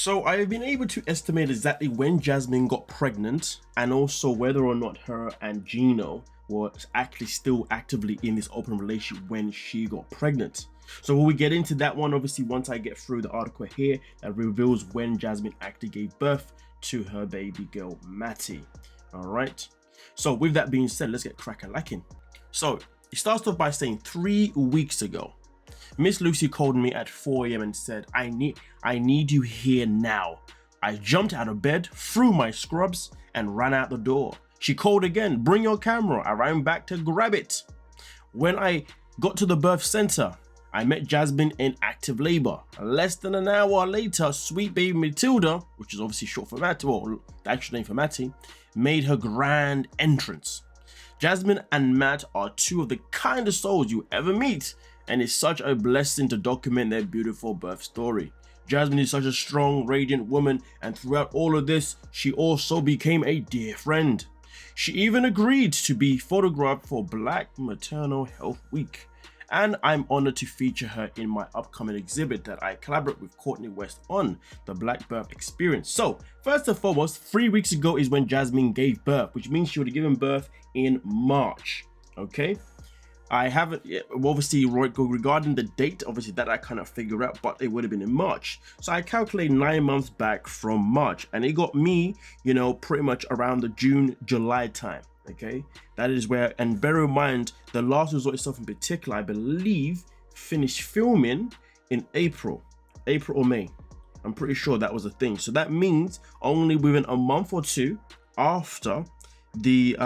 So I have been able to estimate exactly when Jasmine got pregnant and also whether or not her and Gino were actually still actively in this open relationship when she got pregnant. So when we get into that one, obviously once I get through the article here that reveals when Jasmine actually gave birth to her baby girl Matty. All right. So with that being said, let's get crack-a-lacking. So it starts off by saying 3 weeks ago, Miss Lucy called me at 4 a.m. and said, I need you here now. I jumped out of bed, threw my scrubs, and ran out the door. She called again, bring your camera. I ran back to grab it. When I got to the birth center, I met Jasmine in active labor. Less than an hour later, sweet baby Matilda, which is obviously short for Matty, or the actual name for Matty, made her grand entrance. Jasmine and Matt are two of the kindest souls you ever meet, and it's such a blessing to document their beautiful birth story. Jasmine is such a strong, radiant woman, and throughout all of this, she also became a dear friend. She even agreed to be photographed for Black Maternal Health Week, and I'm honored to feature her in my upcoming exhibit that I collaborate with Courtney West on, the Black Birth Experience. So, first and foremost, 3 weeks ago is when Jasmine gave birth, which means she would have given birth in March, okay? I haven't yet, obviously, regarding the date, obviously that I kind of figure out, but it would have been in March. So I calculate 9 months back from March, and it got me, you know, pretty much around the June, July time, okay? That is where, and bear in mind, The Last Resort itself in particular, I believe, finished filming in April or May. I'm pretty sure that was a thing. So that means only within a month or two after the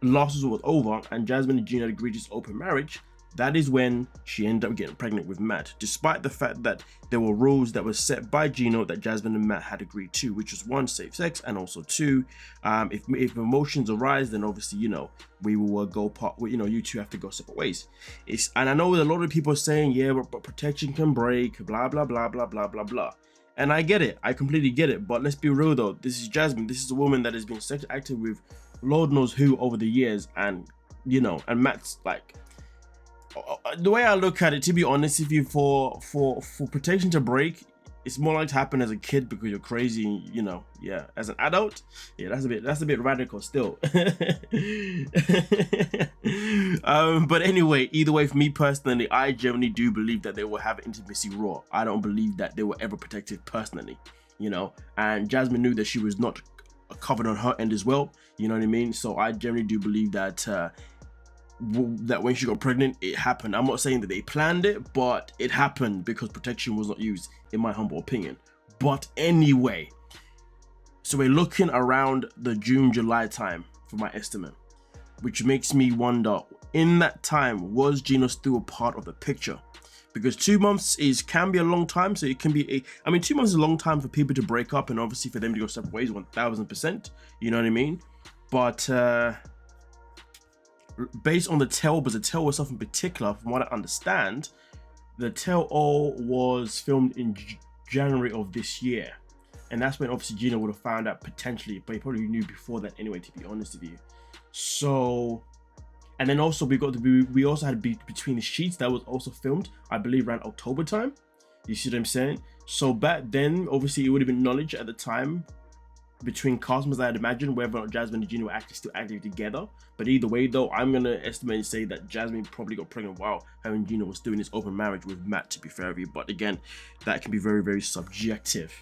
Last Resort was over and Jasmine and Gino agreed to open marriage, that is when she ended up getting pregnant with Matt, despite the fact that there were rules that were set by Gino that Jasmine and Matt had agreed to, which was 1, safe sex, and also 2, if emotions arise, then obviously, you know, we will go part, you know, you two have to go separate ways. And I know a lot of people are saying, yeah, but protection can break, blah, blah, blah, blah, blah, blah, blah. And I get it, I completely get it, but let's be real though, this is Jasmine, this is a woman that has been sexually active with Lord knows who over the years, and you know, and Matt's like, the way I look at it, to be honest with you, for protection to break, it's more likely to happen as a kid because you're crazy, you know. Yeah, as an adult, yeah, that's a bit radical still. But anyway, either way, for me personally, I generally do believe that they will have intimacy raw. I don't believe that they were ever protected personally, you know. And Jasmine knew that she was not covered on her end as well, you know what I mean? So I generally do believe that that when she got pregnant, it happened. I'm not saying that they planned it, but it happened because protection was not used, in my humble opinion. But anyway, so we're looking around the June-July time for my estimate, which makes me wonder, in that time, was Gino still a part of the picture? Because 2 months can be a long time, so it can be 2 months is a long time for people to break up and obviously for them to go separate ways, 1000%, you know what I mean? But based on the tell-all itself in particular, from what I understand, the tell-all was filmed in January of this year, and that's when obviously Gino would have found out potentially, but he probably knew before that anyway, to be honest with you. So, and then also we also had Between the Sheets that was also filmed, I believe, around October time. You see what I'm saying? So back then, obviously, it would have been knowledge at the time between customers, I'd imagine, whether or not Jasmine and Gino were actually still active together. But either way, though, I'm gonna estimate and say that Jasmine probably got pregnant while her and Gino was doing this open marriage with Matt, to be fair with you. But again, that can be very, very subjective.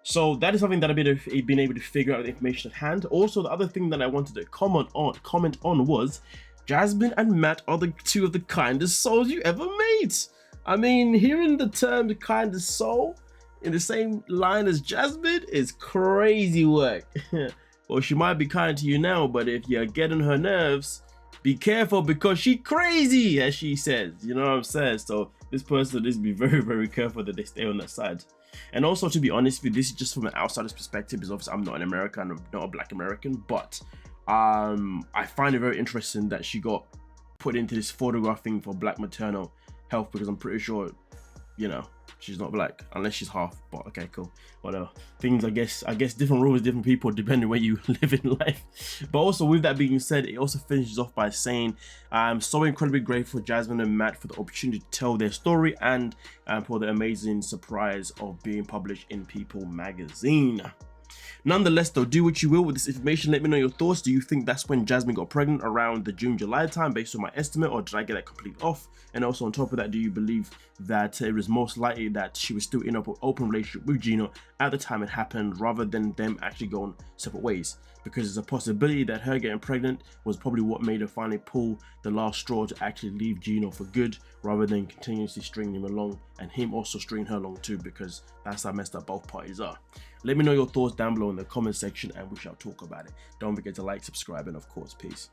So that is something that I've been able to figure out the information at hand. Also, the other thing that I wanted to comment on was Jasmine and Matt are the two of the kindest souls you ever meet. I mean, hearing the term the kindest soul in the same line as Jasmine is crazy work. Well, she might be kind to you now, but if you're getting her nerves, be careful because she crazy, as she says. You know what I'm saying? So this person needs to be very, very careful that they stay on that side. And also, to be honest with you, this is just from an outsider's perspective, because obviously I'm not an American, I'm not a Black American, but I find it very interesting that she got put into this photographing for Black maternal health, because I'm pretty sure, you know, she's not black, unless she's half, but okay, cool, whatever. Things, I guess different rules, different people, depending where you live in life. But also, with that being said, it also finishes off by saying, I'm so incredibly grateful for Jasmine and Matt for the opportunity to tell their story and for the amazing surprise of being published in People magazine. Nonetheless though, do what you will with this information. Let me know your thoughts. Do you think that's when Jasmine got pregnant, around the June-July time based on my estimate, or did I get that completely off? And also on top of that, do you believe that it was most likely that she was still in an open relationship with Gino at the time it happened, rather than them actually going separate ways? Because there's a possibility that her getting pregnant was probably what made her finally pull the last straw to actually leave Gino for good, rather than continuously stringing him along and him also stringing her along too, because that's how messed up both parties are. Let me know your thoughts down below in the comment section and we shall talk about it. Don't forget to like, subscribe, and of course, peace.